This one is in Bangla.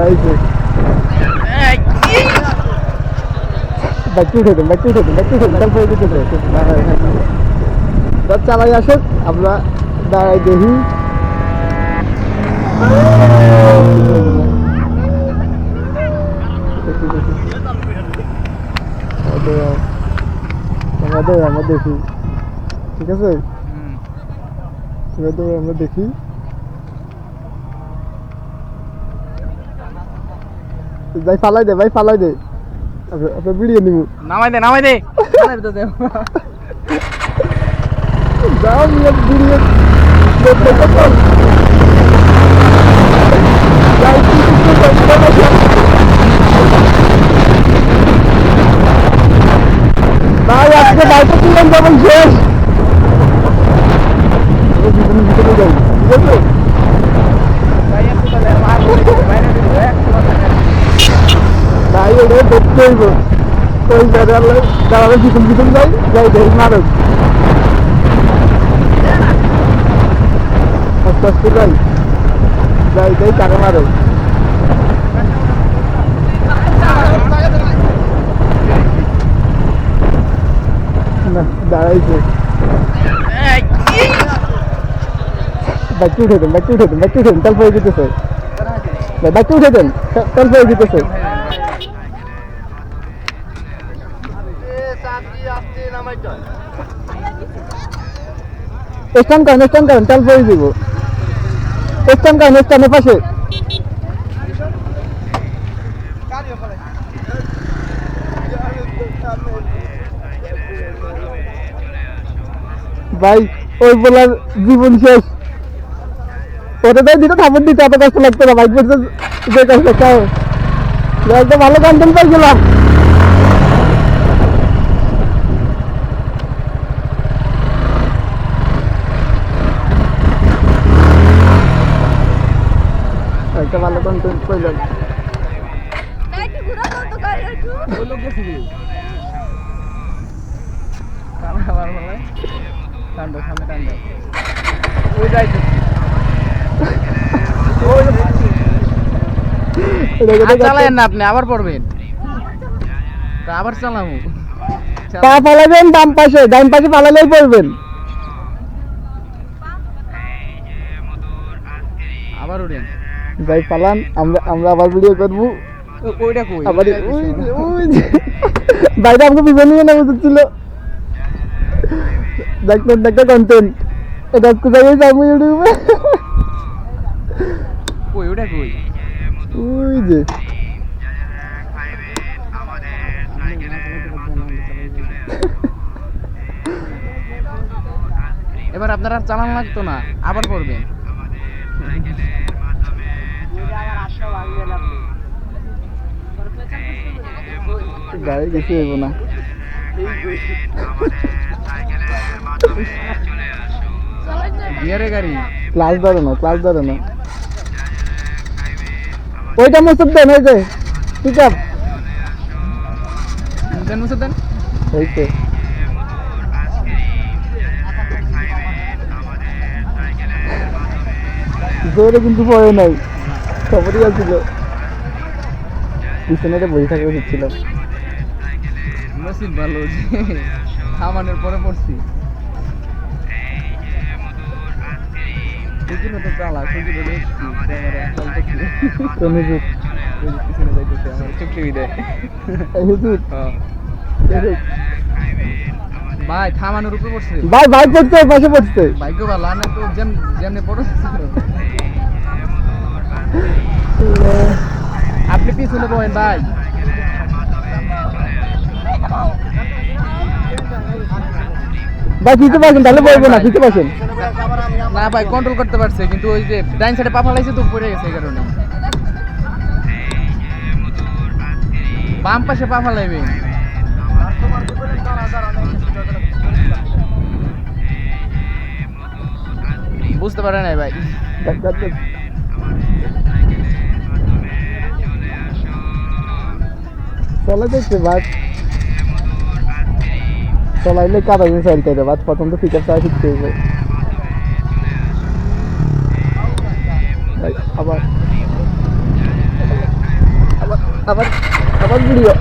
দাঁড়াইছে ব্যাকটু উঠে দেন তারপরে দিতে চালাই আসেন আমরা দাঁড়াই দেখি আমরা দেখি ঠিক আছে আমরা দেখি ভাই ফালাই দে আপনার ভিডিও নিব নামাই দে যাও ভিডিও ভাই আজকে বাইকে তুলেন যেমন শেষ ভিতরে যাই ঠিক আছে ভাই ওটা দেখতে হইব ওই দাঁড়ালে পিছন যাই দেখি মারক আস্তে আস্তে যাই টাকা মারক না দাঁড়াইছে ব্যাকটু উঠে দেন তারপরে দিতেছে ব্যাকটু উঠে দেন তারপরে দিতেছে স্ট্যান্ড করেন তারপরে দিব স্ট্যান্ডের পাশে ভাই ওই বলার জীবন শেষ ওটা তাই দিতে থাপড় দিতে এত কষ্ট লাগতো না বাইক বলতে যে কষ্ট একটা ভালো কন্টেন্ট পাই গেলাম একটা ভালো কন্টেন্ট পাইলাম চালায়েন না আপনি আবার পড়বেন আবার চালাবো পা ফালাবেন ডান পাশে ফালালেই পড়বেন আবার উঠেন ভাই ফালান আমরা আবার ভিডিও করবো ওইটা কই আবার ভাইটা আমাকে পিছনে নিয়ে নেওয়া উচিত ছিল দেখতে কন্টেন্ট এটা কোথায় যাবো ইউটিউবে কই ওটা কই ওই যে এবার আপনার আর চালান লাগতো না আবার করবেন গাড়ি কিছু হইব না গিয়ারে গাড়ি ক্লাস ধরে না ওইটা মুসুদ দেন ওই যে পিক আপ দেন মুসুদ দেন হইছে জোরে কিন্তু পড়ে নাই খবরই আসছিল পিছনে বসে থাকা উচিত ছিল নসিব ভালো থামানোর পরে পড়ছি তো চালা ভাই থামানোর উপরে পড়ছে ভাই বাইক পড়ছে পাশে পড়ছে বাইকও ভালো না তো যেমনি পড়ছে আপনি পিছনে বলেন ভাই পিছু পাচ্ছেন তাহলে বলবো না পিছু পাচ্ছেন না ভাই কন্ট্রোল করতে পারছে কিন্তু ওই যে ডাইন সাইডে পা ফালাইছে তো পড়ে গেছে এই কারণে বাম পাশে পা ফালাইবে বুঝতে পারে নাই ভাই চলে দেখছে ভাই চলাইলে কাদা জিনিস চাইতে হবে বাদ প্রথম তো ফিচার চাই শিখতে হবে আবার আবার ভিডিও